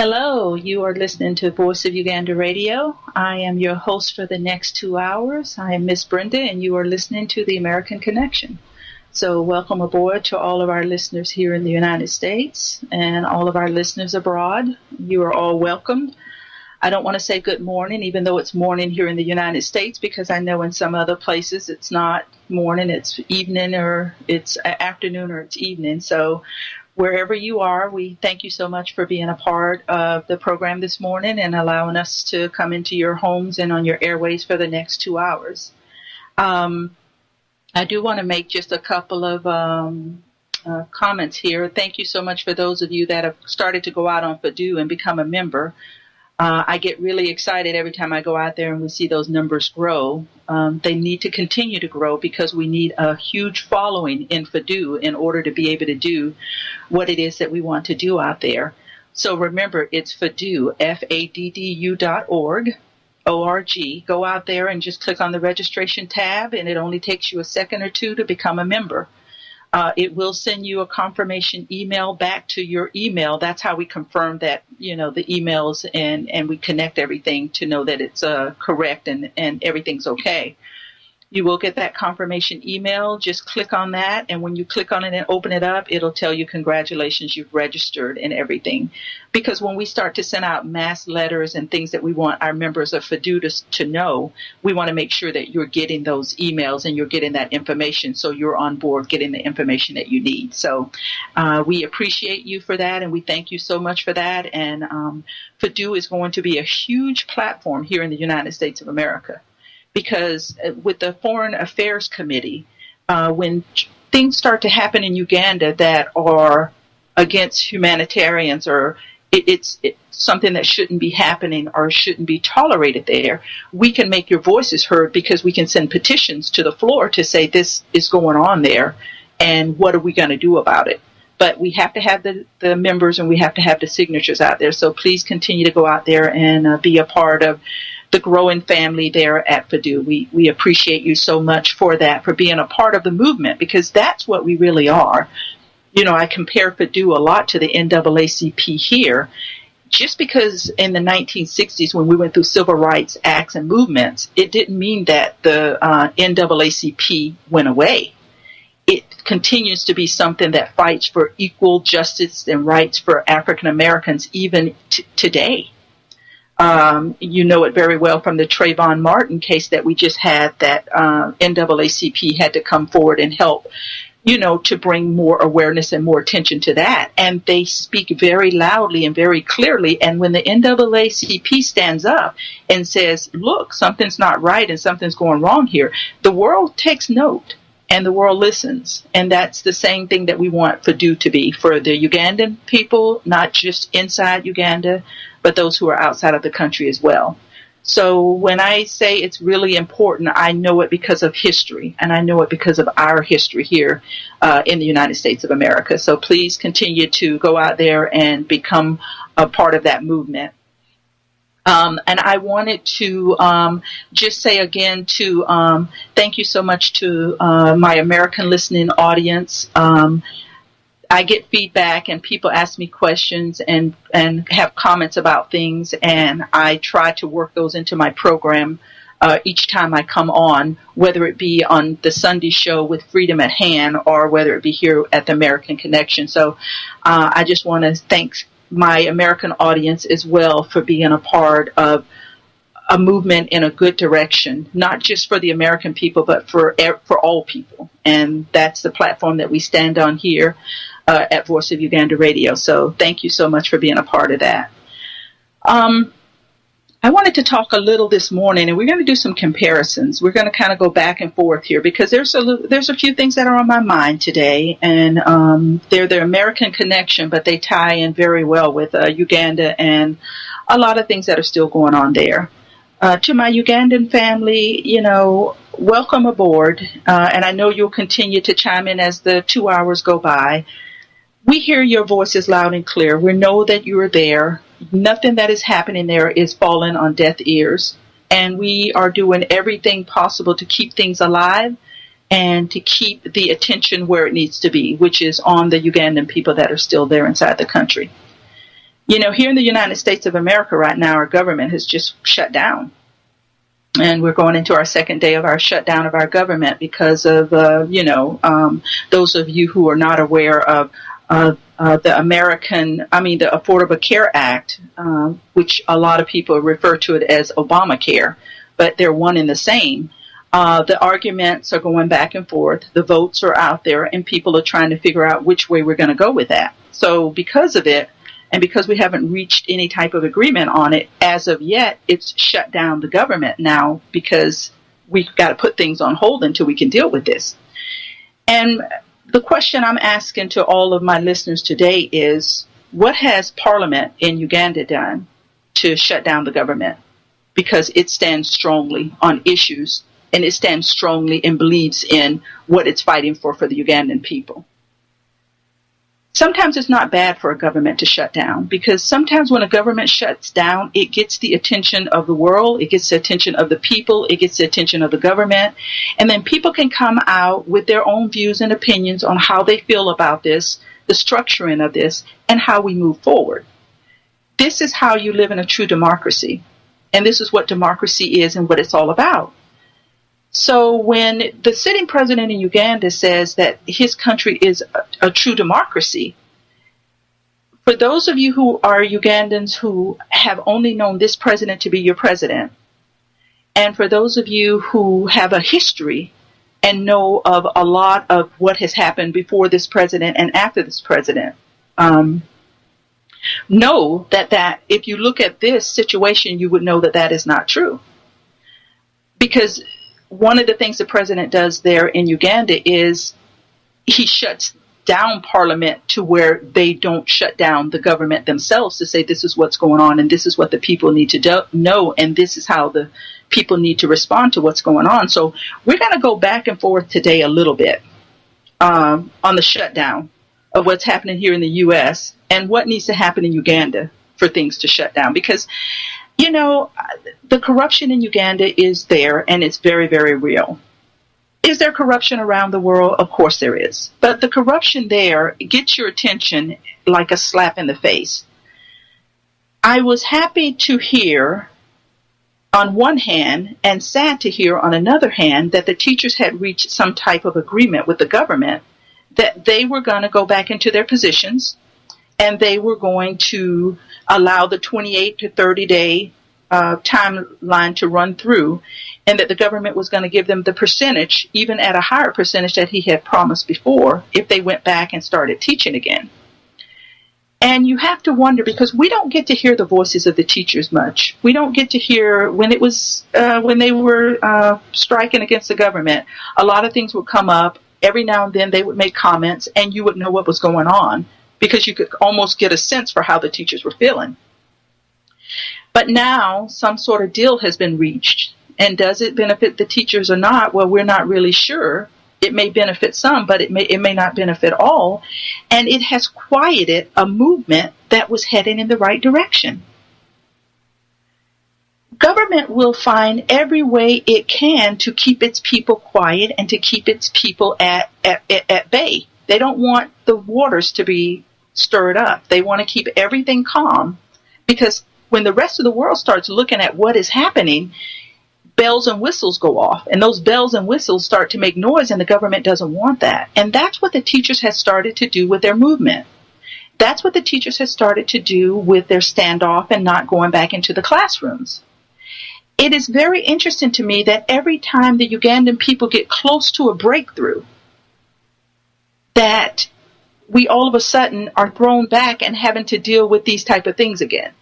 Hello, you are listening to Voice of Uganda Radio. I am your host for the next 2 hours. I am Miss Brenda, and you are listening to the American Connection. So welcome aboard to all of our listeners here in the United States and all of our listeners abroad. You are all welcomed. I don't want to say good morning, even though it's morning here in the United States, because I know in some other places it's not morning, it's evening, or it's afternoon, or it's evening. So wherever you are, we thank you so much for being a part of the program this morning and allowing us to come into your homes and on your airways for the next 2 hours. I do want to make just a couple of comments here. Thank you so much for those of you that have started to go out on Fadu and become a member. I get really excited every time I go out there and we see those numbers grow. They need to continue to grow because we need a huge following in Fadu in order to be able to do what it is that we want to do out there. So remember, it's Fadu, FADDU.org, O-R-G. Go out there and just click on the registration tab, and it only takes you a second or two to become a member. It will send you a confirmation email back to your email. That's how we confirm that, the emails and we connect everything to know that it's correct and everything's okay. You will get that confirmation email. Just click on that, and when you click on it and open it up, it'll tell you congratulations, you've registered and everything. Because when we start to send out mass letters and things that we want our members of FADU to know, we want to make sure that you're getting those emails and you're getting that information so you're on board getting the information that you need. So we appreciate you for that, and we thank you so much for that. And FADU is going to be a huge platform here in the United States of America. Because with the Foreign Affairs Committee, when things start to happen in Uganda that are against humanitarians or it's something that shouldn't be happening or shouldn't be tolerated there, we can make your voices heard because we can send petitions to the floor to say this is going on there and what are we going to do about it. But we have to have the members and we have to have the signatures out there. So please continue to go out there and be a part of the growing family there at Fadu. We appreciate you so much for that, for being a part of the movement, because that's what we really are. I compare Fadu a lot to the NAACP here, just because in the 1960s when we went through civil rights acts and movements, it didn't mean that the NAACP went away. It continues to be something that fights for equal justice and rights for African Americans even today. You know it very well from the Trayvon Martin case that we just had, that NAACP had to come forward and help, to bring more awareness and more attention to that. And they speak very loudly and very clearly. And when the NAACP stands up and says, look, something's not right and something's going wrong here, the world takes note. And the world listens. And that's the same thing that we want Fadu to be for the Ugandan people, not just inside Uganda, but those who are outside of the country as well. So when I say it's really important, I know it because of history, and I know it because of our history here in the United States of America. So please continue to go out there and become a part of that movement. And I wanted to just say again to thank you so much to my American listening audience. I get feedback and people ask me questions and have comments about things, and I try to work those into my program each time I come on, whether it be on the Sunday show with Freedom at Hand or whether it be here at the American Connection. So I just want to thank my American audience as well for being a part of a movement in a good direction, not just for the American people, but for all people. And that's the platform that we stand on here at Voice of Uganda Radio. So thank you so much for being a part of that. I wanted to talk a little this morning, and we're going to do some comparisons. We're going to kind of go back and forth here because there's a few things that are on my mind today, and they're the American Connection, but they tie in very well with Uganda and a lot of things that are still going on there. To my Ugandan family, welcome aboard, and I know you'll continue to chime in as the 2 hours go by. We hear your voices loud and clear. We know that you are there. Nothing that is happening there is falling on deaf ears. And we are doing everything possible to keep things alive and to keep the attention where it needs to be, which is on the Ugandan people that are still there inside the country. You know, here in the United States of America right now, our government has just shut down. And we're going into our second day of our shutdown of our government because of, those of you who are not aware of the the Affordable Care Act, which a lot of people refer to it as Obamacare, but they're one and the same. The arguments are going back and forth. The votes are out there, and people are trying to figure out which way we're going to go with that. So because of it, and because we haven't reached any type of agreement on it as of yet, it's shut down the government now because we've got to put things on hold until we can deal with this. And the question I'm asking to all of my listeners today is, what has Parliament in Uganda done to shut down the government? Because it stands strongly on issues, and it stands strongly and believes in what it's fighting for the Ugandan people. Sometimes it's not bad for a government to shut down, because sometimes when a government shuts down, it gets the attention of the world, it gets the attention of the people, it gets the attention of the government, and then people can come out with their own views and opinions on how they feel about this, the structuring of this, and how we move forward. This is how you live in a true democracy, and this is what democracy is and what it's all about. So when the sitting president in Uganda says that his country is a true democracy, for those of you who are Ugandans who have only known this president to be your president, and for those of you who have a history and know of a lot of what has happened before this president and after this president, know that if you look at this situation, you would know that that is not true. Because one of the things the president does there in Uganda is he shuts down Parliament to where they don't shut down the government themselves to say this is what's going on and this is what the people need to know and this is how the people need to respond to what's going on. So we're going to go back and forth today a little bit on the shutdown of what's happening here in the U.S. and what needs to happen in Uganda for things to shut down. Because you know, the corruption in Uganda is there, and it's very, very real. Is there corruption around the world? Of course there is. But the corruption there gets your attention like a slap in the face. I was happy to hear on one hand and sad to hear on another hand that the teachers had reached some type of agreement with the government that they were going to go back into their positions and they were going to allow the 28 to 30-day timeline to run through, and that the government was going to give them the percentage, even at a higher percentage that he had promised before, if they went back and started teaching again. And you have to wonder, because we don't get to hear the voices of the teachers much. We don't get to hear when they were striking against the government. A lot of things would come up. Every now and then they would make comments, and you would know what was going on, because you could almost get a sense for how the teachers were feeling. But now some sort of deal has been reached. And does it benefit the teachers or not? Well, we're not really sure. It may benefit some, but it may not benefit all. And it has quieted a movement that was heading in the right direction. Government will find every way it can to keep its people quiet and to keep its people at bay. They don't want the waters to be stirred up. They want to keep everything calm, because when the rest of the world starts looking at what is happening, bells and whistles go off, and those bells and whistles start to make noise, and the government doesn't want that. And that's what the teachers have started to do with their movement. That's what the teachers have started to do with their standoff and not going back into the classrooms. It is very interesting to me that every time the Ugandan people get close to a breakthrough, that we all of a sudden are thrown back and having to deal with these type of things again.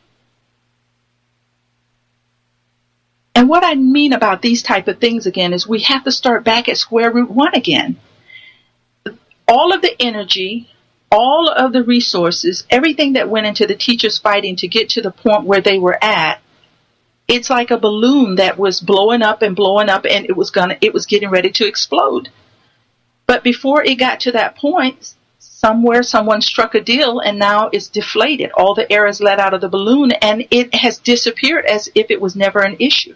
And what I mean about these type of things again is we have to start back at square root one again. All of the energy, all of the resources, everything that went into the teachers fighting to get to the point where they were at, it's like a balloon that was blowing up, and it was getting ready to explode. But before it got to that point, somewhere someone struck a deal, and now it's deflated. All the air is let out of the balloon, and it has disappeared as if it was never an issue.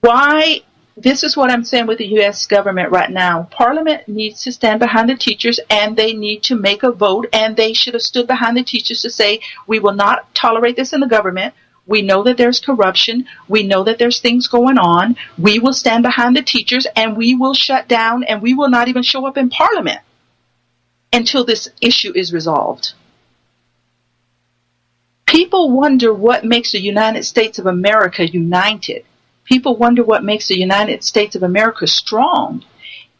Why this is what I'm saying with the U.S. government right now. Parliament needs to stand behind the teachers, and they need to make a vote, and they should have stood behind the teachers to say, we will not tolerate this in the government. We know that there's corruption. We know that there's things going on. We will stand behind the teachers, and we will shut down, and we will not even show up in Parliament until this issue is resolved. People wonder what makes the United States of America united. People wonder what makes the United States of America strong.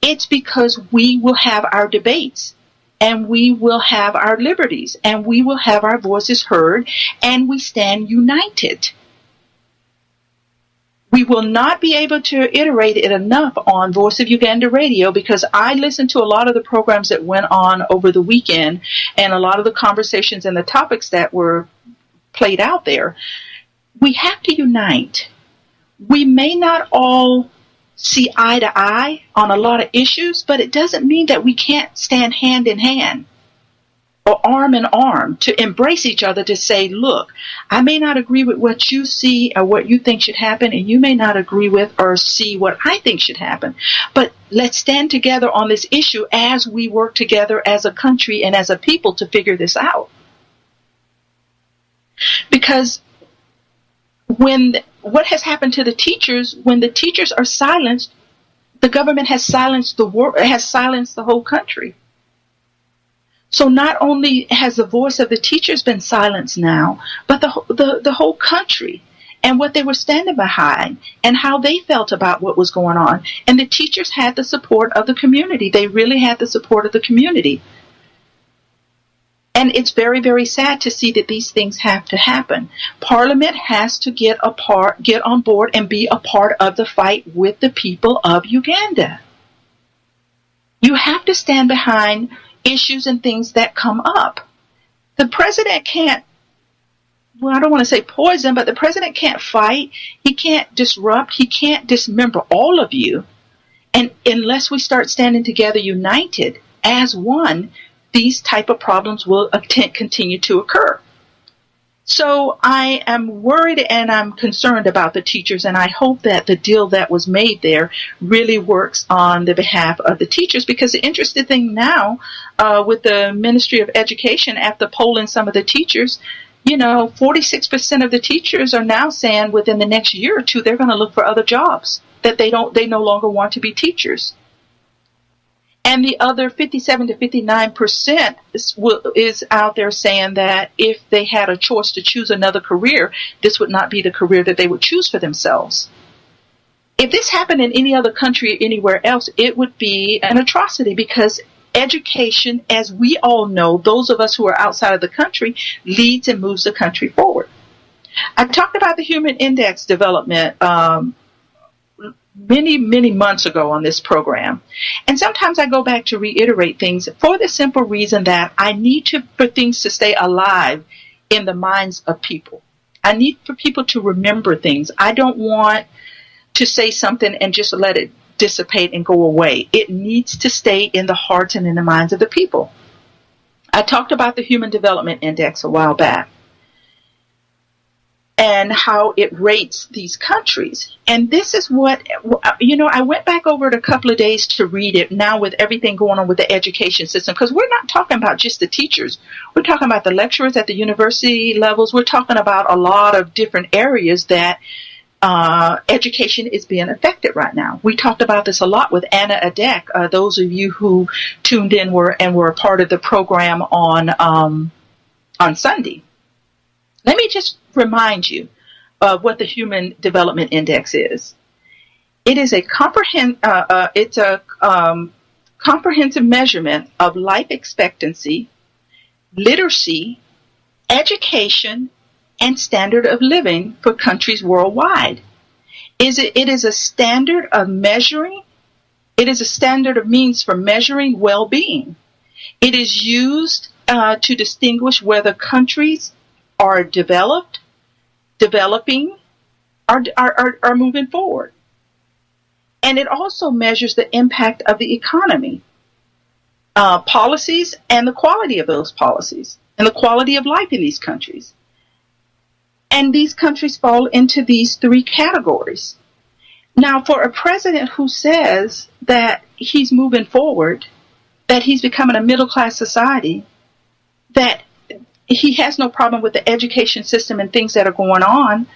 It's because we will have our debates, and we will have our liberties, and we will have our voices heard, and we stand united. We will not be able to iterate it enough on Voice of Uganda Radio, because I listened to a lot of the programs that went on over the weekend, and a lot of the conversations and the topics that were played out there. We have to unite. We may not all see eye to eye on a lot of issues, but it doesn't mean that we can't stand hand in hand or arm in arm to embrace each other, to say, look, I may not agree with what you see or what you think should happen, and you may not agree with or see what I think should happen, but let's stand together on this issue as we work together as a country and as a people to figure this out. Because what has happened to the teachers, when the teachers are silenced, the government has silenced the world, has silenced the whole country. So not only has the voice of the teachers been silenced now, but the whole country, and what they were standing behind and how they felt about what was going on. And the teachers had the support of the community. They really had the support of the community. And it's very, very sad to see that these things have to happen. Parliament has to get on board and be a part of the fight with the people of Uganda. You have to stand behind issues and things that come up. The president can't, well, I don't want to say poison, but the president can't fight. He can't disrupt. He can't dismember all of you. And unless we start standing together united as one, these type of problems will continue to occur. So I am worried and I'm concerned about the teachers, and I hope that the deal that was made there really works on the behalf of the teachers, because the interesting thing now with the Ministry of Education, after polling some of the teachers, 46% of the teachers are now saying within the next year or two they're going to look for other jobs, that they no longer want to be teachers. And the other 57 to 59% is out there saying that if they had a choice to choose another career, this would not be the career that they would choose for themselves. If this happened in any other country or anywhere else, it would be an atrocity, because education, as we all know, those of us who are outside of the country, leads and moves the country forward. I talked about the Human Index development many months ago on this program. And sometimes I go back to reiterate things for the simple reason that I need for things to stay alive in the minds of people. I need for people to remember things. I don't want to say something and just let it dissipate and go away. It needs to stay in the hearts and in the minds of the people. I talked about the Human Development Index a while back, and how it rates these countries. And this is what, I went back over it a couple of days to read it now with everything going on with the education system, because we're not talking about just the teachers. We're talking about the lecturers at the university levels. We're talking about a lot of different areas that education is being affected right now. We talked about this a lot with Anna Adek. Those of you who tuned in were a part of the program on Sunday. Let me just remind you of what the Human Development Index is. It is a comprehensive measurement of life expectancy, literacy, education, and standard of living for countries worldwide. It is a standard of measuring. It is a standard of means for measuring well-being. It is used to distinguish whether countries are developing, are moving forward. And it also measures the impact of the economy, policies, and the quality of those policies, and the quality of life in these countries. And these countries fall into these three categories. Now, for a president who says that he's moving forward, that he's becoming a middle-class society, that he has no problem with the education system and things that are going on,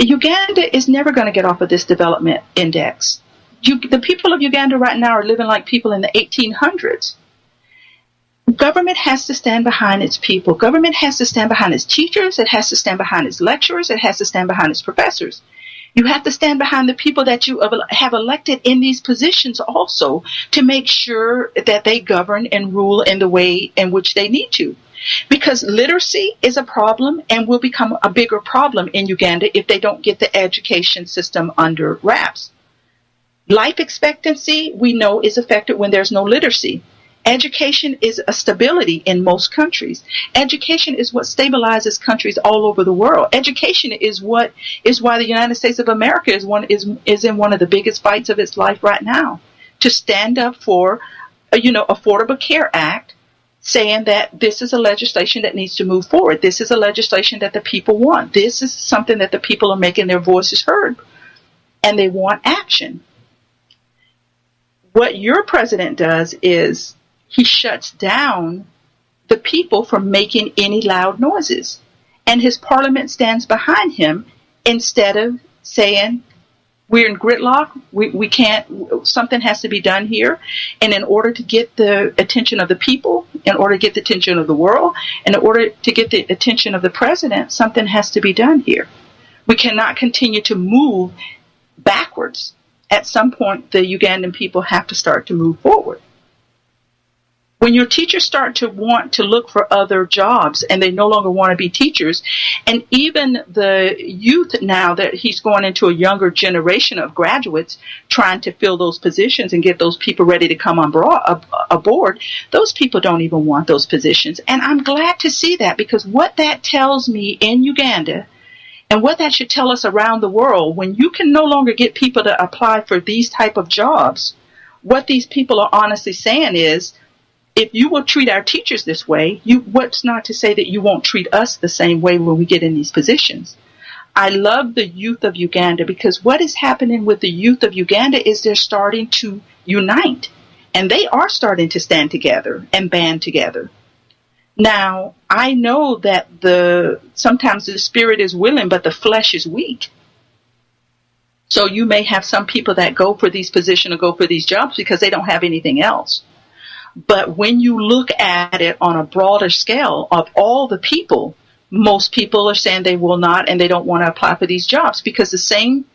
Uganda is never going to get off of this development index. The people of Uganda right now are living like people in the 1800s. Government has to stand behind its people. Government has to stand behind its teachers. It has to stand behind its lecturers. It has to stand behind its professors. You have to stand behind the people that you have elected in these positions also, to make sure that they govern and rule in the way in which they need to. Because literacy is a problem and will become a bigger problem in Uganda if they don't get the education system under wraps. Life expectancy, we know, is affected when there's no literacy. Education is a stability in most countries. Education is what stabilizes countries all over the world. Education is why the United States of America is in one of the biggest fights of its life right now, to stand up for, Affordable Care Act, saying that this is a legislation that needs to move forward. This is a legislation that the people want. This is something that the people are making their voices heard, and they want action. What your president does is he shuts down the people from making any loud noises. And his parliament stands behind him instead of saying, we're in gridlock, we can't, something has to be done here. And in order to get the attention of the people, in order to get the attention of the world, in order to get the attention of the president, something has to be done here. We cannot continue to move backwards. At some point, the Ugandan people have to start to move forward. When your teachers start to want to look for other jobs and they no longer want to be teachers, and even the youth now that he's going into a younger generation of graduates trying to fill those positions and get those people ready to come on aboard, those people don't even want those positions. And I'm glad to see that, because what that tells me in Uganda, and what that should tell us around the world, when you can no longer get people to apply for these type of jobs, what these people are honestly saying is, if you will treat our teachers this way, what's not to say that you won't treat us the same way when we get in these positions? I love the youth of Uganda, because what is happening with the youth of Uganda is they're starting to unite, and they are starting to stand together and band together. Now, I know that sometimes the spirit is willing, but the flesh is weak. So you may have some people that go for these positions or go for these jobs because they don't have anything else. But when you look at it on a broader scale of all the people, most people are saying they will not, and they don't want to apply for these jobs, because the same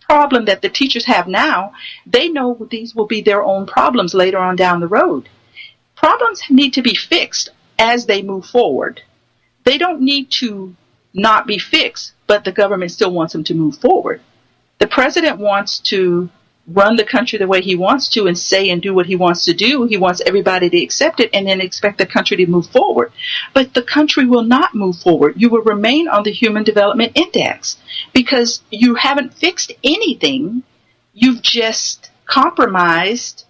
problem that the teachers have now, they know these will be their own problems later on down the road. Problems need to be fixed as they move forward. They don't need to not be fixed, but the government still wants them to move forward. The president wants to run the country the way he wants to and say and do what he wants to do. He wants everybody to accept it and then expect the country to move forward. But the country will not move forward. You will remain on the Human Development Index because you haven't fixed anything. You've just compromised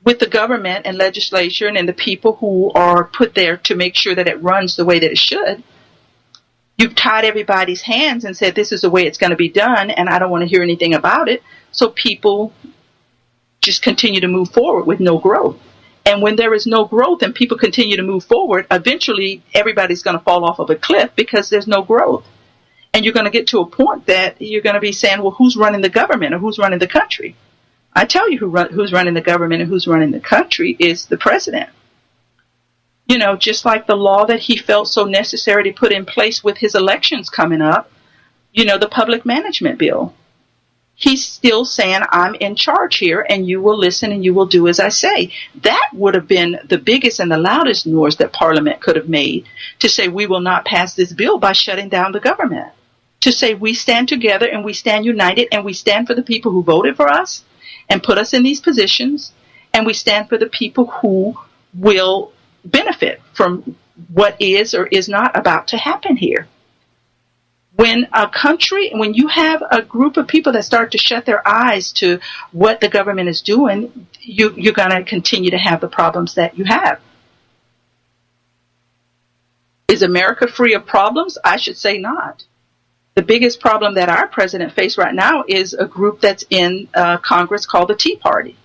with the government and legislature and the people who are put there to make sure that it runs the way that it should. You've tied everybody's hands and said, this is the way it's going to be done, and I don't want to hear anything about it. So people just continue to move forward with no growth. And when there is no growth and people continue to move forward, eventually everybody's going to fall off of a cliff because there's no growth. And you're going to get to a point that you're going to be saying, well, who's running the government or who's running the country? I tell you who's running the government and who's running the country is the president. You know, just like the law that he felt so necessary to put in place with his elections coming up, you know, the public management bill. He's still saying, I'm in charge here and you will listen and you will do as I say. That would have been the biggest and the loudest noise that Parliament could have made, to say we will not pass this bill by shutting down the government. To say we stand together and we stand united and we stand for the people who voted for us and put us in these positions, and we stand for the people who will benefit from what is or is not about to happen here. When you have a group of people that start to shut their eyes to what the government is doing, you're going to continue to have the problems that you have. Is America free of problems? I should say not. The biggest problem that our president faces right now is a group that's in Congress called the Tea Party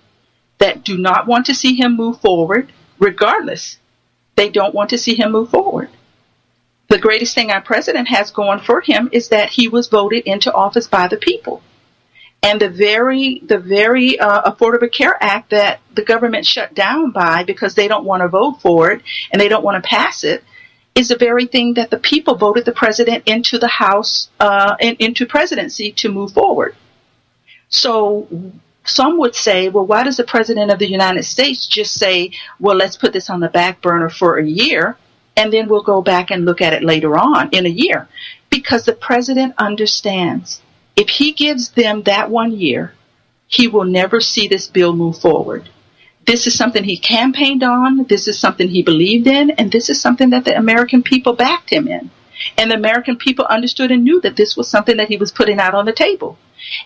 that do not want to see him move forward regardless. They don't want to see him move forward. The greatest thing our president has going for him is that he was voted into office by the people. And the very Affordable Care Act that the government shut down by because they don't want to vote for it and they don't want to pass it is the very thing that the people voted the president into the House, into presidency to move forward. So some would say, well, why does the president of the United States just say, well, let's put this on the back burner for a year and then we'll go back and look at it later on in a year? Because the president understands if he gives them that 1 year, he will never see this bill move forward. This is something he campaigned on. This is something he believed in. And this is something that the American people backed him in. And the American people understood and knew that this was something that he was putting out on the table.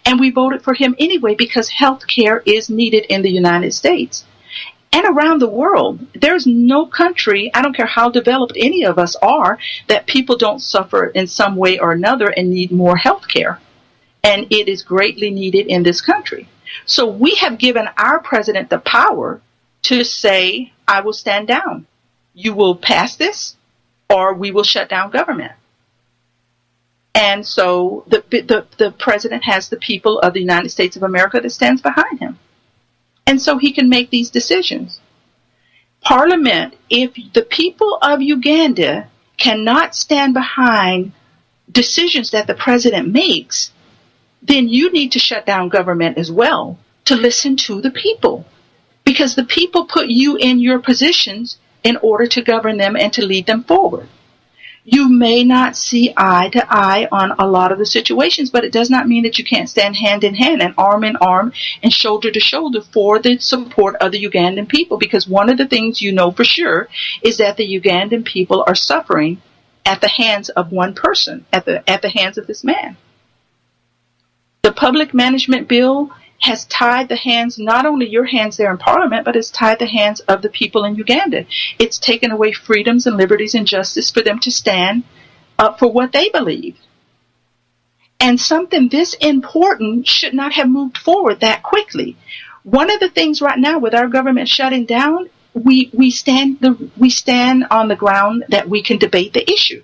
And we voted for him anyway because health care is needed in the United States. And around the world, there's no country, I don't care how developed any of us are, that people don't suffer in some way or another and need more health care. And it is greatly needed in this country. So we have given our president the power to say, I will stand down. You will pass this or we will shut down government. And so the president has the people of the United States of America that stands behind him. And so he can make these decisions. Parliament, if the people of Uganda cannot stand behind decisions that the president makes, then you need to shut down government as well to listen to the people. Because the people put you in your positions in order to govern them and to lead them forward. You may not see eye to eye on a lot of the situations, but it does not mean that you can't stand hand in hand and arm in arm and shoulder to shoulder for the support of the Ugandan people. Because one of the things you know for sure is that the Ugandan people are suffering at the hands of one person, at the hands of this man. The public management bill has tied the hands, not only your hands there in Parliament, but it's tied the hands of the people in Uganda. It's taken away freedoms and liberties and justice for them to stand up for what they believe. And something this important should not have moved forward that quickly. One of the things right now with our government shutting down, we stand on the ground that we can debate the issue.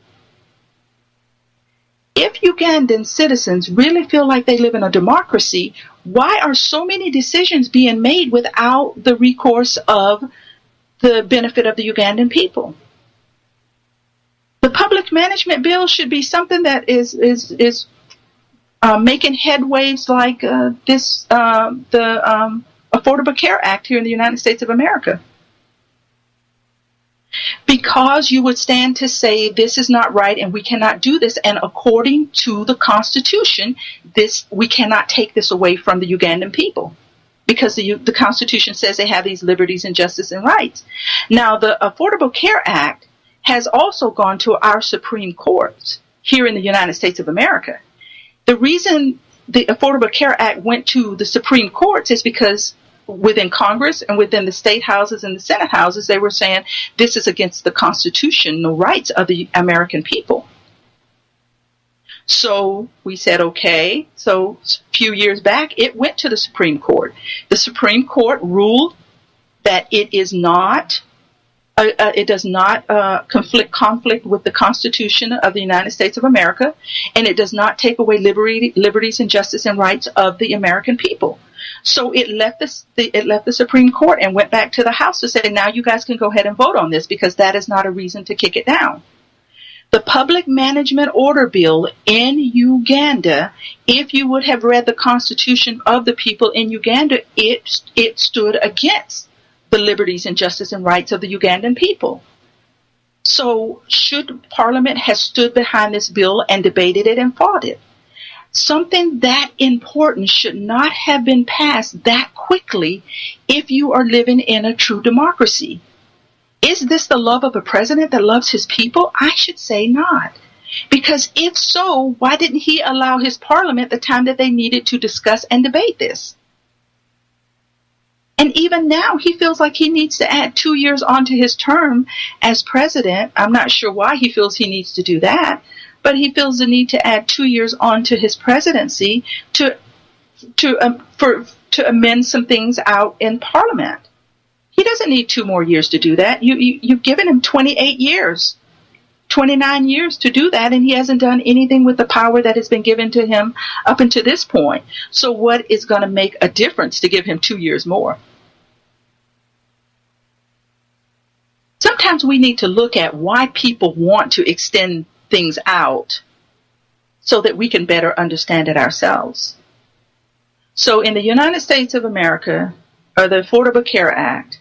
If Ugandan citizens really feel like they live in a democracy, why are so many decisions being made without the recourse of the benefit of the Ugandan people? The public management bill should be something that is making headways like the Affordable Care Act here in the United States of America. Because you would stand to say this is not right and we cannot do this, and according to the Constitution, we cannot take this away from the Ugandan people because the Constitution says they have these liberties and justice and rights. Now, the Affordable Care Act has also gone to our Supreme Court here in the United States of America. The reason the Affordable Care Act went to the Supreme Courts is because within Congress and within the state houses and the Senate houses, they were saying this is against the constitutional rights of the American people. So we said, okay. So a few years back, it went to the Supreme Court. The Supreme Court ruled that it is not, it does not conflict with the Constitution of the United States of America, and it does not take away liberties and justice and rights of the American people. So it left the Supreme Court and went back to the House to say, now you guys can go ahead and vote on this because that is not a reason to kick it down. The Public Management Order Bill in Uganda, if you would have read the Constitution of the people in Uganda, it stood against the liberties and justice and rights of the Ugandan people. So should Parliament have stood behind this bill and debated it and fought it? Something that important should not have been passed that quickly if you are living in a true democracy. Is this the love of a president that loves his people? I should say not. Because if so, why didn't he allow his parliament the time that they needed to discuss and debate this? And even now, he feels like he needs to add 2 years onto his term as president. I'm not sure why he feels he needs to do that. but he feels the need to add 2 years on to his presidency to amend some things out in Parliament. He doesn't need 2 more years to do that. You've given him 28 years, 29 years to do that, and he hasn't done anything with the power that has been given to him up until this point. So what is going to make a difference to give him 2 years more? Sometimes we need to look at why people want to extend things out so that we can better understand it ourselves. So in the United States of America, or the Affordable Care Act,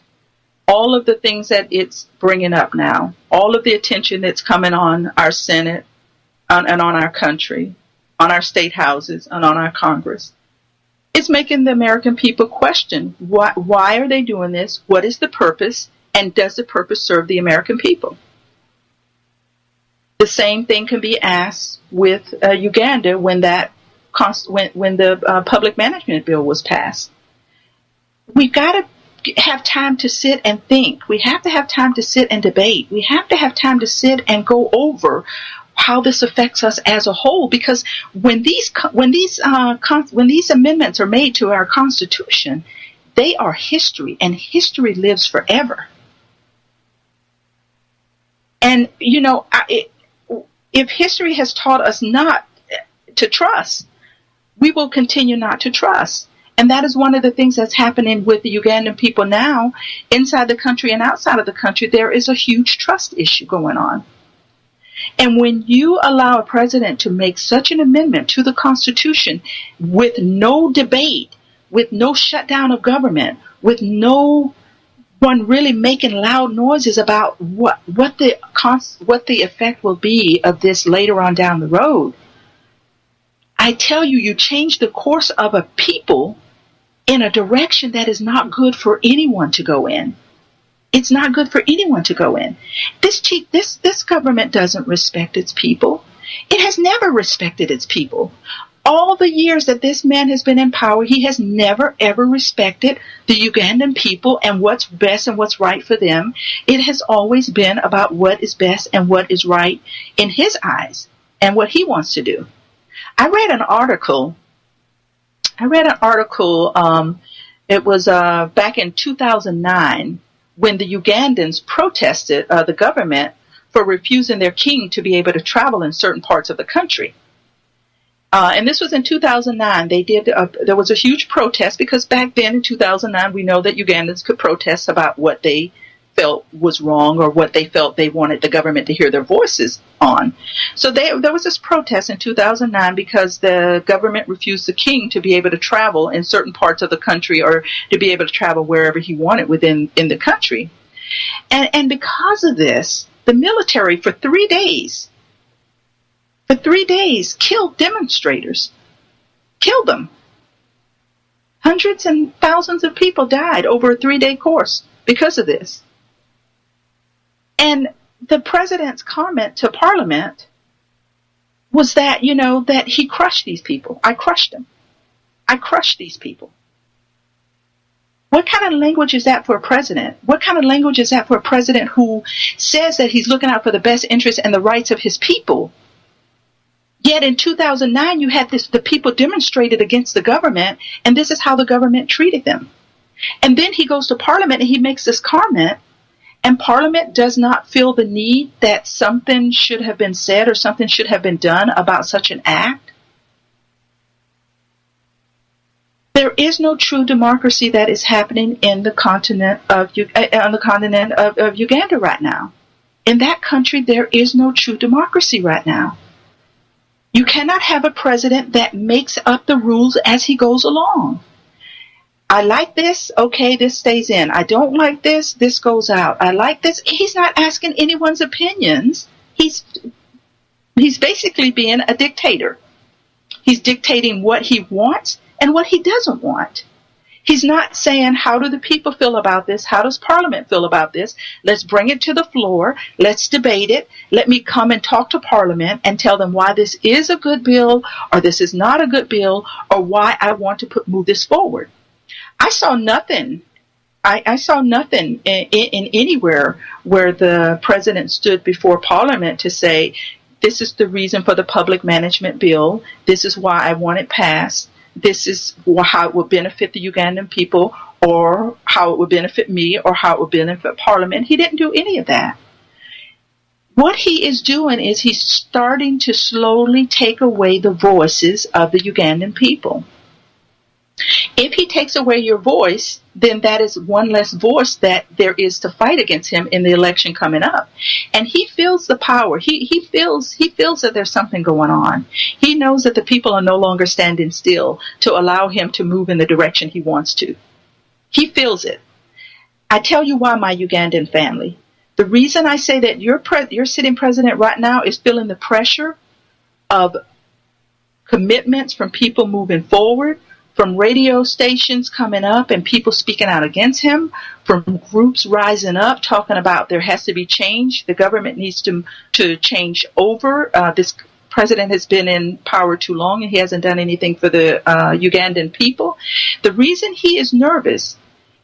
all of the things that it's bringing up now, all of the attention that's coming on our Senate and on our country, on our state houses and on our Congress, it's making the American people question why are they doing this? What is the purpose? And does the purpose serve the American people? The same thing can be asked with Uganda when the public management bill was passed. We've got to have time to sit and think. We have to have time to sit and debate. We have to have time to sit and go over how this affects us as a whole. Because when these amendments are made to our Constitution, they are history, and history lives forever. And if history has taught us not to trust, we will continue not to trust. And that is one of the things that's happening with the Ugandan people now, inside the country and outside of the country. There is a huge trust issue going on. And when you allow a president to make such an amendment to the Constitution with no debate, with no shutdown of government, with no one really making loud noises about what the effect will be of this later on down the road, I tell you, you change the course of a people in a direction that is not good for anyone to go in. It's not good for anyone to go in. This government doesn't respect its people. It has never respected its people. All the years that this man has been in power, he has never, ever respected the Ugandan people and what's best and what's right for them. It has always been about what is best and what is right in his eyes and what he wants to do. I read an article. It was back in 2009 when the Ugandans protested the government for refusing their king to be able to travel in certain parts of the country. And this was in 2009. There was a huge protest because back then in 2009, we know that Ugandans could protest about what they felt was wrong or what they felt they wanted the government to hear their voices on. So there was this protest in 2009 because the government refused the king to be able to travel in certain parts of the country or to be able to travel wherever he wanted in the country. And because of this, the military for 3 days killed demonstrators, killed them. Hundreds and thousands of people died over a 3-day course because of this. And the president's comment to Parliament was that, that he crushed these people. I crushed them. I crushed these people. What kind of language is that for a president? What kind of language is that for a president who says that he's looking out for the best interests and the rights of his people? Yet in 2009, you had the people demonstrated against the government, and this is how the government treated them. And then he goes to Parliament and he makes this comment, and Parliament does not feel the need that something should have been said or something should have been done about such an act. There is no true democracy that is happening in the continent of Uganda right now. In that country, there is no true democracy right now. You cannot have a president that makes up the rules as he goes along. I like this, okay, this stays in. I don't like this, this goes out. I like this. He's not asking anyone's opinions. He's basically being a dictator. He's dictating what he wants and what he doesn't want. He's not saying, how do the people feel about this? How does Parliament feel about this? Let's bring it to the floor. Let's debate it. Let me come and talk to Parliament and tell them why this is a good bill or this is not a good bill or why I want to move this forward. I saw nothing. I saw nothing in anywhere where the president stood before Parliament to say, This is the reason for the public management bill. This is why I want it passed. This is how it would benefit the Ugandan people, or how it would benefit me, or how it would benefit Parliament. He didn't do any of that. What he is doing is he's starting to slowly take away the voices of the Ugandan people. If he takes away your voice, then that is one less voice that there is to fight against him in the election coming up. And he feels the power. He feels that there's something going on. He knows that the people are no longer standing still to allow him to move in the direction he wants to. He feels it. I tell you why, my Ugandan family. The reason I say that your sitting president right now is feeling the pressure of commitments from people moving forward, from radio stations coming up and people speaking out against him, from groups rising up talking about there has to be change. The government needs to change over. This president has been in power too long and he hasn't done anything for the Ugandan people. The reason he is nervous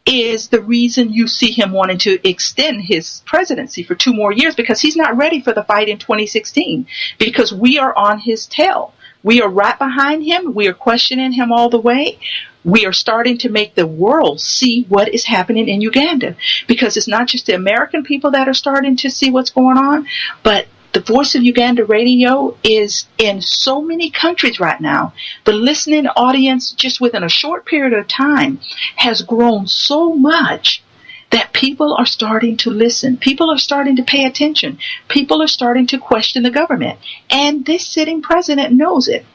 is the reason you see him wanting to extend his presidency for 2 more years, because he's not ready for the fight in 2016, because we are on his tail. We are right behind him. We are questioning him all the way. We are starting to make the world see what is happening in Uganda, because it's not just the American people that are starting to see what's going on, but the Voice of Uganda radio is in so many countries right now. The listening audience, just within a short period of time, has grown so much that people are starting to listen. People are starting to pay attention. People are starting to question the government. And this sitting president knows it.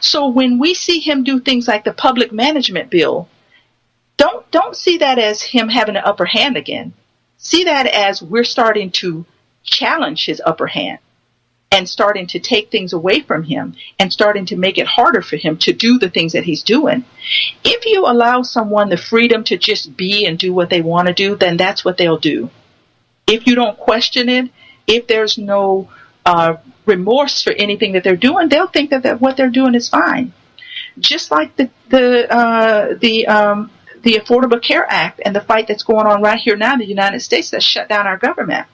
So when we see him do things like the public management bill, don't see that as him having an upper hand again. See that as we're starting to challenge his upper hand and starting to take things away from him and starting to make it harder for him to do the things that he's doing. If you allow someone the freedom to just be and do what they want to do, then that's what they'll do. If you don't question it, if there's no remorse for anything that they're doing, they'll think that what they're doing is fine. Just like the Affordable Care Act and the fight that's going on right here now in the United States that shut down our government.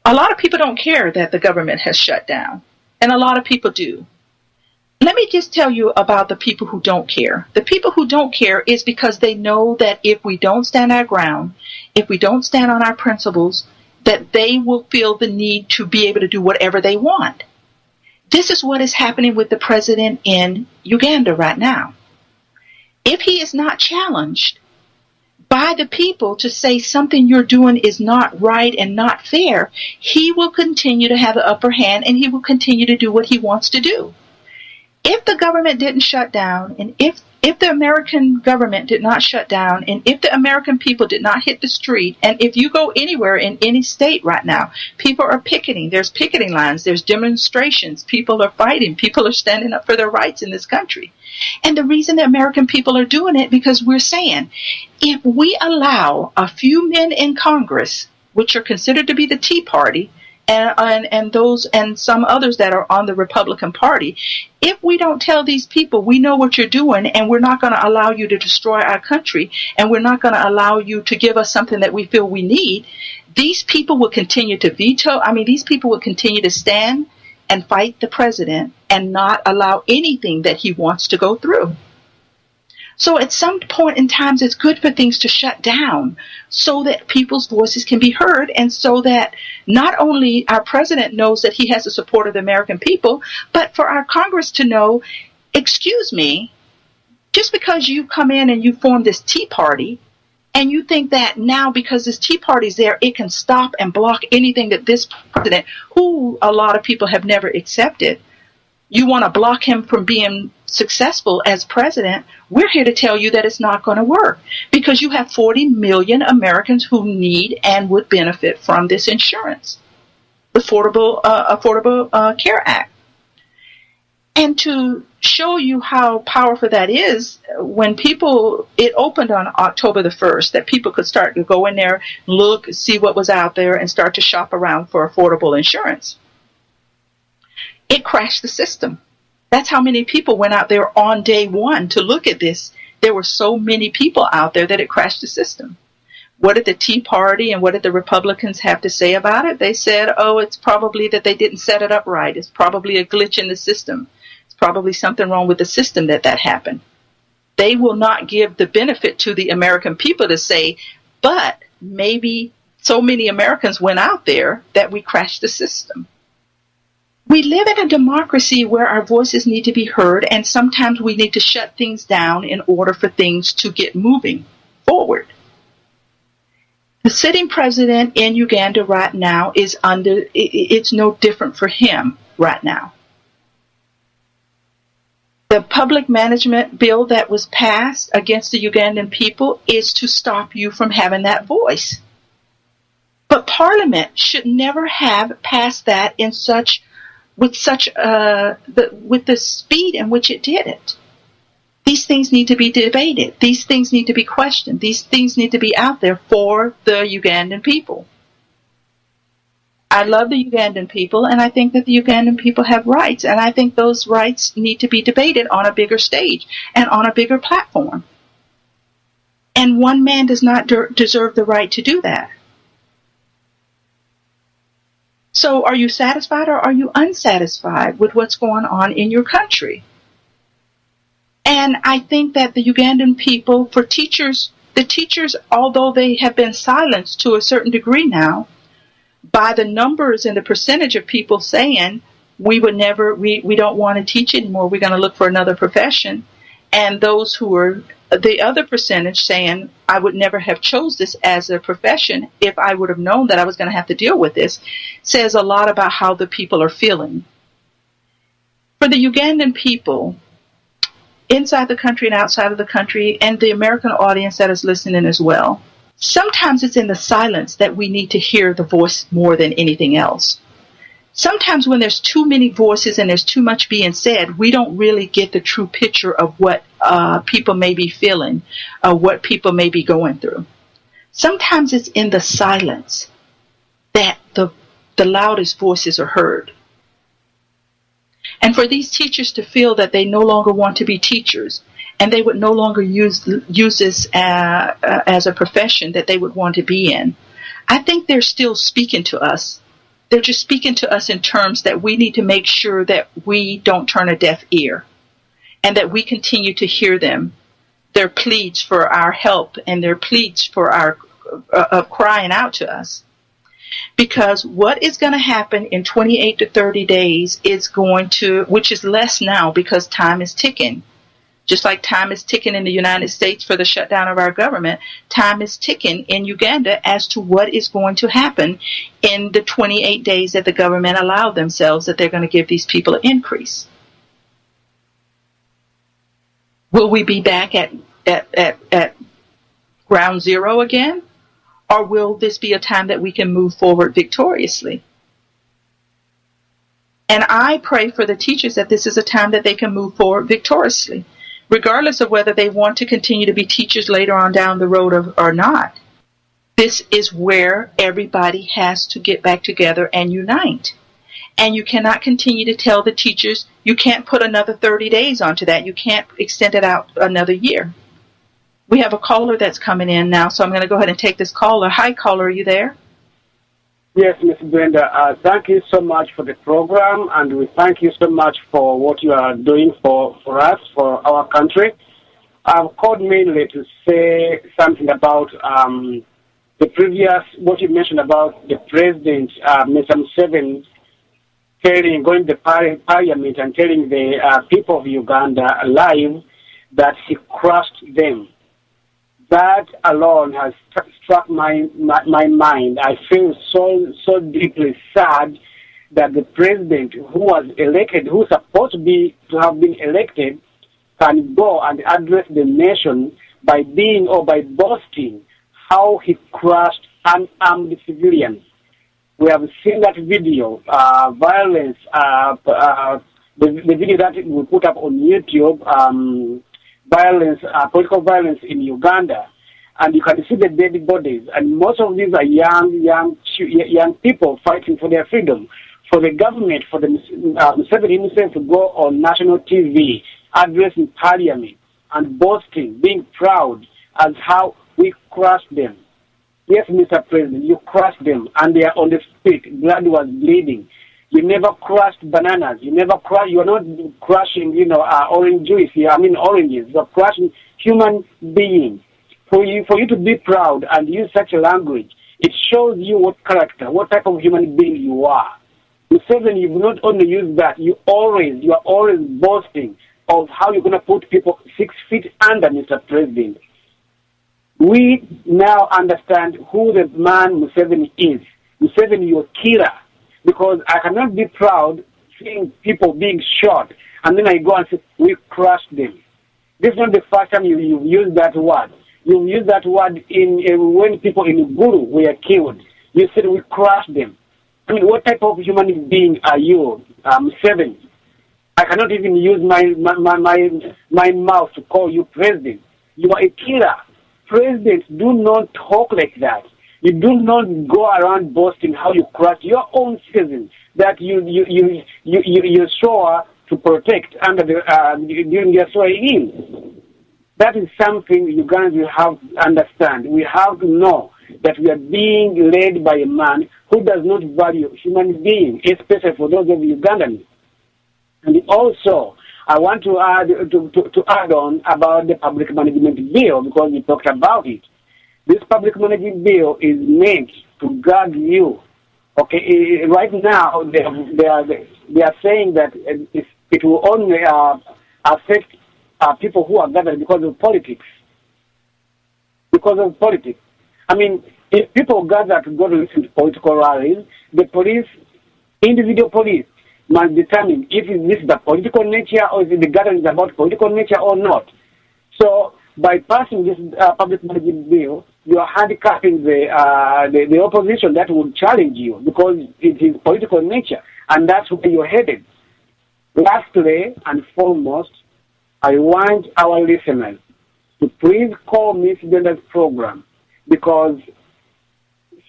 A lot of people don't care that the government has shut down, and a lot of people do. Let me just tell you about the people who don't care. The people who don't care is because they know that if we don't stand our ground, if we don't stand on our principles, that they will feel the need to be able to do whatever they want. This is what is happening with the president in Uganda right now. If he is not challenged by the people to say something you're doing is not right and not fair, he will continue to have the upper hand and he will continue to do what he wants to do. If the government didn't shut down, and if the American government did not shut down, and if the American people did not hit the street, and if you go anywhere in any state right now, people are picketing. There's picketing lines. There's demonstrations. People are fighting. People are standing up for their rights in this country. And the reason the American people are doing it, because we're saying, if we allow a few men in Congress, which are considered to be the Tea Party, and those and some others that are on the Republican Party, if we don't tell these people we know what you're doing and we're not going to allow you to destroy our country and we're not going to allow you to give us something that we feel we need, these people will continue to veto. These people will continue to stand and fight the president and not allow anything that he wants to go through. So at some point in time, it's good for things to shut down so that people's voices can be heard, and so that not only our president knows that he has the support of the American people, but for our Congress to know, excuse me, just because you come in and you form this Tea Party, and you think that now because this Tea Party's there, it can stop and block anything that this president, who a lot of people have never accepted, you want to block him from being successful as president. We're here to tell you that it's not going to work, because you have 40 million Americans who need and would benefit from this insurance, the Affordable Care Act. And to show you how powerful that is, when it opened on October the 1st, that people could start to go in there, look, see what was out there, and start to shop around for affordable insurance. It crashed the system. That's how many people went out there on day one to look at this. There were so many people out there that it crashed the system. What did the Tea Party and what did the Republicans have to say about it? They said, oh, it's probably that they didn't set it up right. It's probably a glitch in the system. It's probably something wrong with the system that happened. They will not give the benefit to the American people to say, but maybe so many Americans went out there that we crashed the system. We live in a democracy where our voices need to be heard, and sometimes we need to shut things down in order for things to get moving forward. The sitting president in Uganda right now it's no different for him right now. The public management bill that was passed against the Ugandan people is to stop you from having that voice. But Parliament should never have passed that with the speed in which it did it. These things need to be debated. These things need to be questioned. These things need to be out there for the Ugandan people. I love the Ugandan people, and I think that the Ugandan people have rights, and I think those rights need to be debated on a bigger stage and on a bigger platform. And one man does not deserve the right to do that. So are you satisfied or are you unsatisfied with what's going on in your country? And I think that the Ugandan people, for teachers, the teachers, although they have been silenced to a certain degree now, by the numbers and the percentage of people saying we don't want to teach anymore, we're going to look for another profession, and those who are the other percentage saying I would never have chose this as a profession if I would have known that I was going to have to deal with this, says a lot about how the people are feeling. For the Ugandan people, inside the country and outside of the country, and the American audience that is listening as well, sometimes it's in the silence that we need to hear the voice more than anything else. Sometimes when there's too many voices and there's too much being said, we don't really get the true picture of what people may be feeling, what people may be going through. Sometimes it's in the silence that the loudest voices are heard. And for these teachers to feel that they no longer want to be teachers, and they would no longer use this as a profession that they would want to be in, I think they're still speaking to us. They're just speaking to us in terms that we need to make sure that we don't turn a deaf ear, and that we continue to hear them, their pleas for our help and their pleas for our crying out to us. Because what is going to happen in 28 to 30 days is which is less now because time is ticking. Just like time is ticking in the United States for the shutdown of our government, time is ticking in Uganda as to what is going to happen in the 28 days that the government allowed themselves that they're going to give these people an increase. Will we be back at ground zero again? Or will this be a time that we can move forward victoriously? And I pray for the teachers that this is a time that they can move forward victoriously, regardless of whether they want to continue to be teachers later on down the road or not. This is where everybody has to get back together and unite. And you cannot continue to tell the teachers, you can't put another 30 days onto that. You can't extend it out another year. We have a caller that's coming in now, so I'm going to go ahead and take this caller. Hi, caller, are you there? Yes, Ms. Brenda. Thank you so much for the program, and we thank you so much for what you are doing for us, for our country. I've called mainly to say something about the previous, what you mentioned about the president, Mr. Museveni, going to parliament and telling the people of Uganda live that he crushed them. That alone has struck my mind. I feel so deeply sad that the president who was elected, who's supposed to have been elected, can go and address the nation by boasting how he crushed unarmed civilians. We have seen that video, violence, the video that we put up on YouTube, violence, political violence in Uganda, and you can see the dead bodies. And most of these are young people fighting for their freedom. For the government, for the Museveni himself to go on national TV, addressing parliament and boasting, being proud as how we crushed them. Yes, Mr. President, you crushed them, and they are on the street. Blood was bleeding. You never crushed bananas. You never crush. You are not crushing, orange juice. Oranges. You are crushing human beings. For you to be proud and use such a language, it shows you what character, what type of human being you are. Museveni, you've not only used that, you are always boasting of how you're going to put people 6 feet under, Mr. President. We now understand who the man Museveni is. Museveni, you're a killer. Because I cannot be proud seeing people being shot, and then I go and say, we crushed them. This is not the first time you've used that word. You've used that word when people in Guru were killed. You said we crushed them. I mean, what type of human being are you, Museveni? I cannot even use my mouth to call you president. You are a killer. Presidents do not talk like that. You do not go around boasting how you crush your own citizens that you swore to protect under during the SYE. That is something Ugandans have to understand. We have to know that we are being led by a man who does not value human beings, especially for those of Ugandans. And also, I want to add on about the public management bill, because we talked about it. This public management bill is meant to guard you. Okay, right now they are saying that it will only affect people who are gathered because of politics. Because of politics. I mean, if people gather to go to listen to political rallies, the police, individual police, must determine if this is the political nature or if the gathering is about political nature or not. So, by passing this public management bill, you are handicapping the opposition that would challenge you because it is political nature, and that's where you're headed. Lastly and foremost, I want our listeners to please call Miss Brenda's program because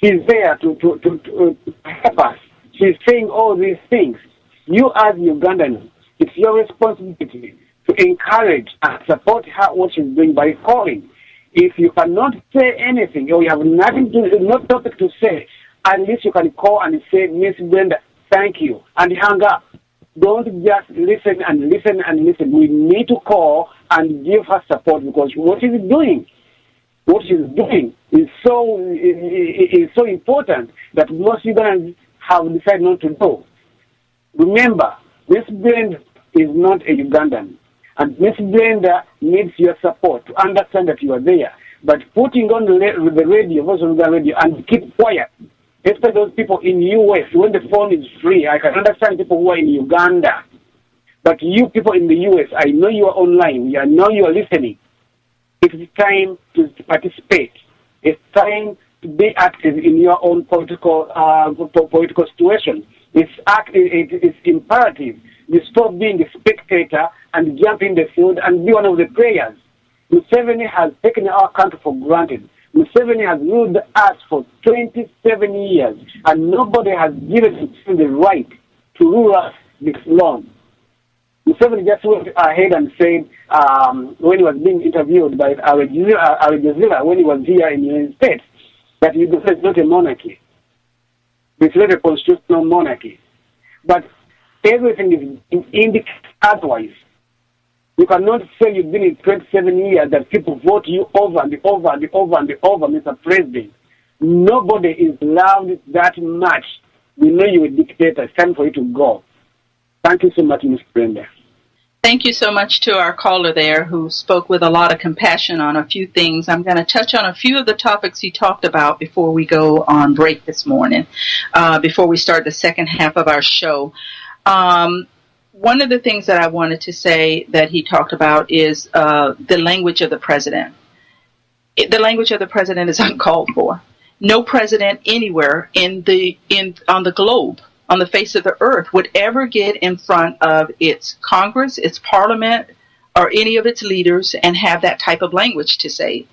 she's there to help us. She's saying all these things. You as Ugandans, it's your responsibility to encourage and support her what she's doing by calling. If you cannot say anything or you have no topic to say, at least you can call and say, Miss Brenda, thank you, and hang up. Don't just listen and listen and listen. We need to call and give her support because what she's doing is so important that most Ugandans have decided not to do. Remember, Miss Brenda is not a Ugandan. And Miss Brenda needs your support to understand that you are there. But putting on the radio, voice on the radio, and keep quiet, especially those people in the U.S., when the phone is free, I can understand people who are in Uganda. But you people in the U.S., I know you are online. I know you are listening. It is time to participate. It's time to be active in your own political situation. It's imperative. You stop being a spectator and jump in the field and be one of the players. Museveni has taken our country for granted. Museveni has ruled us for 27 years, and nobody has given him the right to rule us this long. Museveni just went ahead and said, when he was being interviewed by Al Jazeera when he was here in the United States, that Uganda is not a monarchy. It's not a constitutional monarchy. But everything is indicated otherwise. You cannot say you've been in 27 years that people vote you over and over and over and over, Mr. President. Nobody is loved that much. We know you're a dictator. It's time for you to go. Thank you so much, Ms. Brenda. Thank you so much to our caller there who spoke with a lot of compassion on a few things. I'm going to touch on a few of the topics he talked about before we go on break this morning, before we start the second half of our show. One of the things that I wanted to say that he talked about is the language of the president. The language of the president is uncalled for. No president anywhere on the globe, on the face of the earth, would ever get in front of its Congress, its parliament, or any of its leaders and have that type of language to say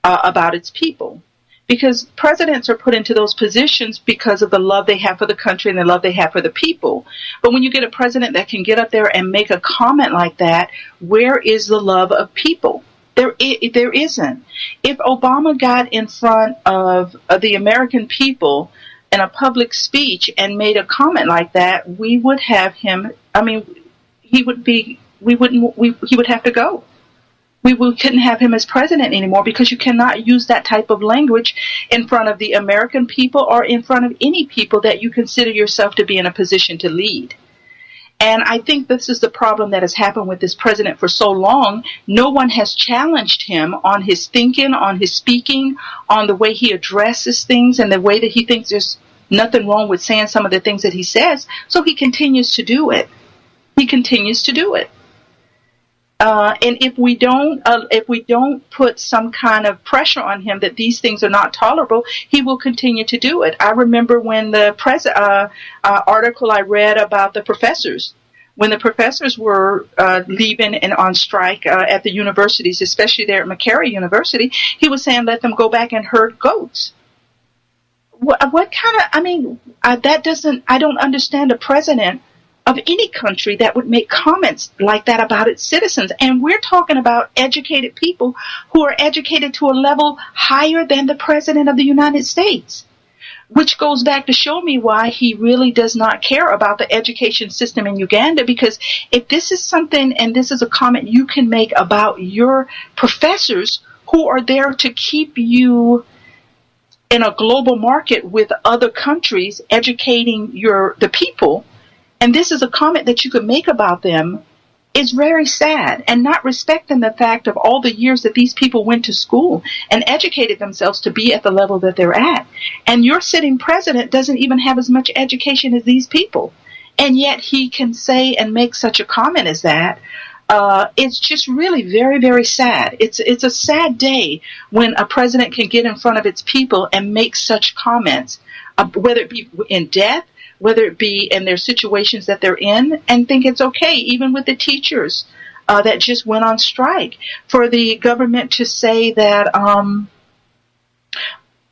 about its people. Because presidents are put into those positions because of the love they have for the country and the love they have for the people. But when you get a president that can get up there and make a comment like that, where is the love of people? There isn't. If Obama got in front of the American people in a public speech and made a comment like that, we would have him. I mean, he would be. We wouldn't. He would have to go. Couldn't have him as president anymore, because you cannot use that type of language in front of the American people or in front of any people that you consider yourself to be in a position to lead. And I think this is the problem that has happened with this president for so long. No one has challenged him on his thinking, on his speaking, on the way he addresses things, and the way that he thinks there's nothing wrong with saying some of the things that he says. So he continues to do it. He continues to do it. And if we don't put some kind of pressure on him that these things are not tolerable, he will continue to do it. I remember when the article I read about the professors, when the professors were leaving and on strike at the universities, especially there at McCary University, he was saying let them go back and herd goats. What kind of? I mean, I don't understand a president of any country that would make comments like that about its citizens. And we're talking about educated people who are educated to a level higher than the President of the United States, which goes back to show me why he really does not care about the education system in Uganda. Because if this is something, and this is a comment you can make about your professors who are there to keep you in a global market with other countries, educating the people, and this is a comment that you could make about them, is very sad, and not respecting the fact of all the years that these people went to school and educated themselves to be at the level that they're at. And your sitting president doesn't even have as much education as these people. And yet he can say and make such a comment as that. It's just really very, very sad. It's a sad day when a president can get in front of its people and make such comments, whether it be in death, whether it be in their situations that they're in, and think it's okay, even with the teachers that just went on strike, for the government to say that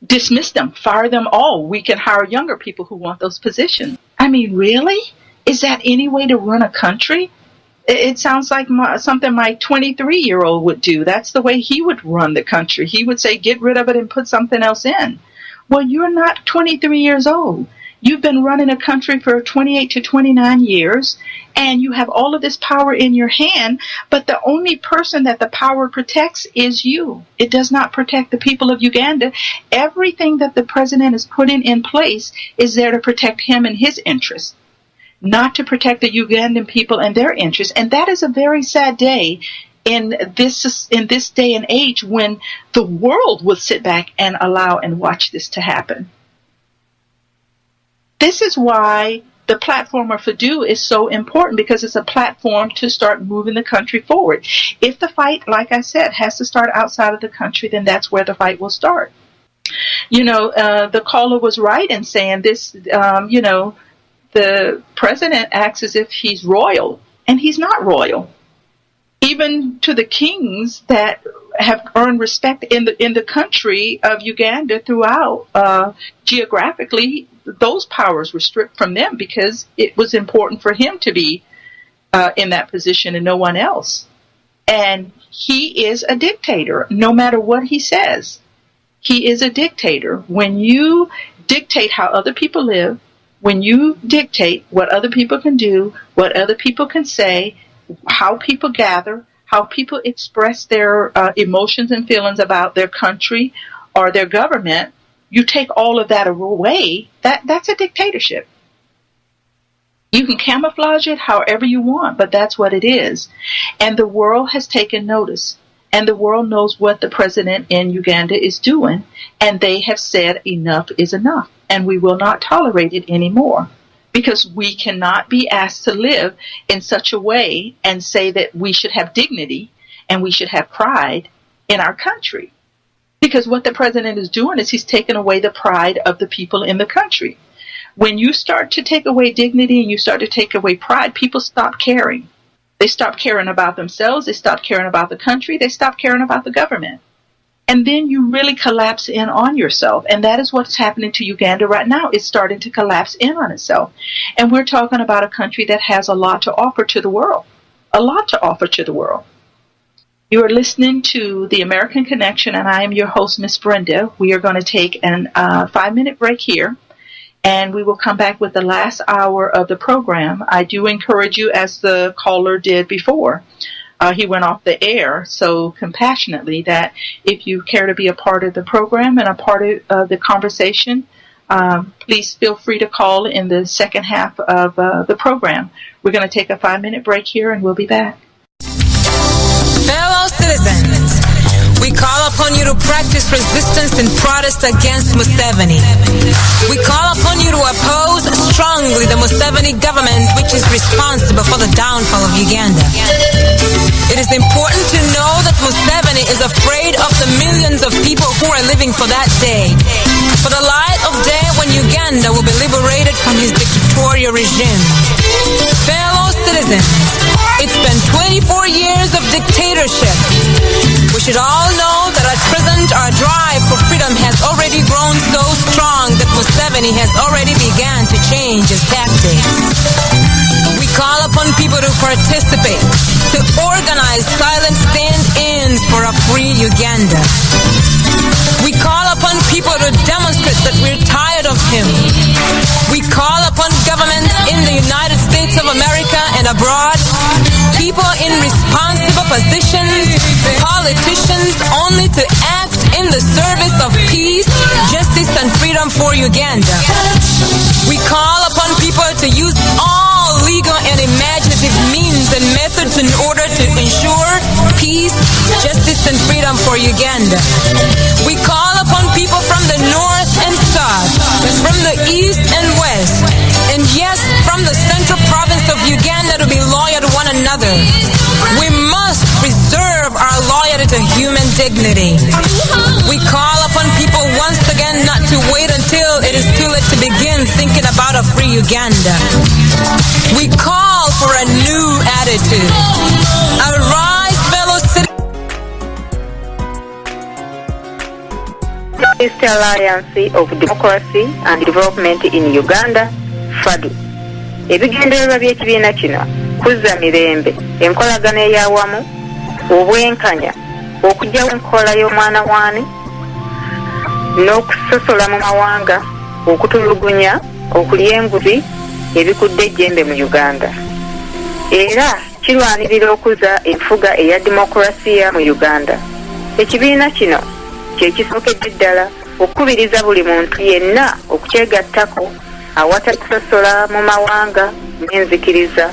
dismiss them, fire them all. We can hire younger people who want those positions. I mean, really? Is that any way to run a country? It sounds like something my 23-year-old would do. That's the way he would run the country. He would say, get rid of it and put something else in. Well, you're not 23 years old. You've been running a country for 28 to 29 years, and you have all of this power in your hand, but the only person that the power protects is you. It does not protect the people of Uganda. Everything that the president is putting in place is there to protect him and his interests, not to protect the Ugandan people and their interests. And that is a very sad day in this day and age, when the world will sit back and allow and watch this to happen. This is why the platform of FADU is so important, because it's a platform to start moving the country forward. If the fight, like I said, has to start outside of the country, then that's where the fight will start. The caller was right in saying this, the president acts as if he's royal, and he's not royal. Even to the kings that have earned respect in the country of Uganda throughout, geographically, those powers were stripped from them because it was important for him to be in that position and no one else. And he is a dictator, no matter what he says. He is a dictator. When you dictate how other people live, when you dictate what other people can do, what other people can say, how people gather, how people express their emotions and feelings about their country or their government, you take all of that away, that's a dictatorship. You can camouflage it however you want, but that's what it is. And the world has taken notice. And the world knows what the president in Uganda is doing. And they have said enough is enough. And we will not tolerate it anymore. Because we cannot be asked to live in such a way and say that we should have dignity and we should have pride in our country. Because what the president is doing is he's taking away the pride of the people in the country. When you start to take away dignity and you start to take away pride, people stop caring. They stop caring about themselves. They stop caring about the country. They stop caring about the government. And then you really collapse in on yourself. And that is what's happening to Uganda right now. It's starting to collapse in on itself. And we're talking about a country that has a lot to offer to the world. A lot to offer to the world. You are listening to The American Connection, and I am your host, Miss Brenda. We are going to take a 5-minute break here, and we will come back with the last hour of the program. I do encourage you, as the caller did before, he went off the air so compassionately, that if you care to be a part of the program and a part of the conversation, please feel free to call in the second half of the program. We're going to take a 5-minute break here, and we'll be back. Fellow citizens, we call upon you to practice resistance and protest against Museveni. We call upon you to oppose strongly the Museveni government, which is responsible for the downfall of Uganda. It is important to know that Museveni is afraid of the millions of people who are living for that day, for the light of day when Uganda will be liberated from his dictatorial regime. Fellow citizens, it's been 24 years of dictatorship. We should all know that at present our drive for freedom has already grown so strong that Museveni has already begun to change his tactics. We call upon people to participate, to organize silent stand-ins for a free Uganda. We call upon people to demonstrate that we're tired of him. We call upon governments in the United States of America and abroad, people in responsible positions, politicians, only to act in the service of peace, justice, and freedom for Uganda. We call upon people to use all legal and imaginative means and methods in order to ensure peace, justice, and freedom for Uganda. We call upon people from the north and south, from the east and west, and yes, from the central province of Uganda to be loyal to one another. We must preserve our loyalty to human dignity. We call upon people once again not to wait until it is too late to begin thinking about a free Uganda. We call for a new attitude. Arise, fellow citizens. East Alliance of Democracy and Development in Uganda, FADU. Ebigendererwa by'ekibiina kino kuzza mirembe, enkolagana ey'awamu, obwenkanya, okuggyawo enkola y'omwana waani, n'okusosola mu mawanga, okutulugunya, okulya enguzi, ebikudde ejjembe mu Uganda. Era kirwanirira okuza enfuga eya demokulasiya mu Uganda. Ekibiina kino kyekisookedde ddala okukubiriza buli muntu yenna okukyegattako awatali kusosola mu mawanga n'enzikiriza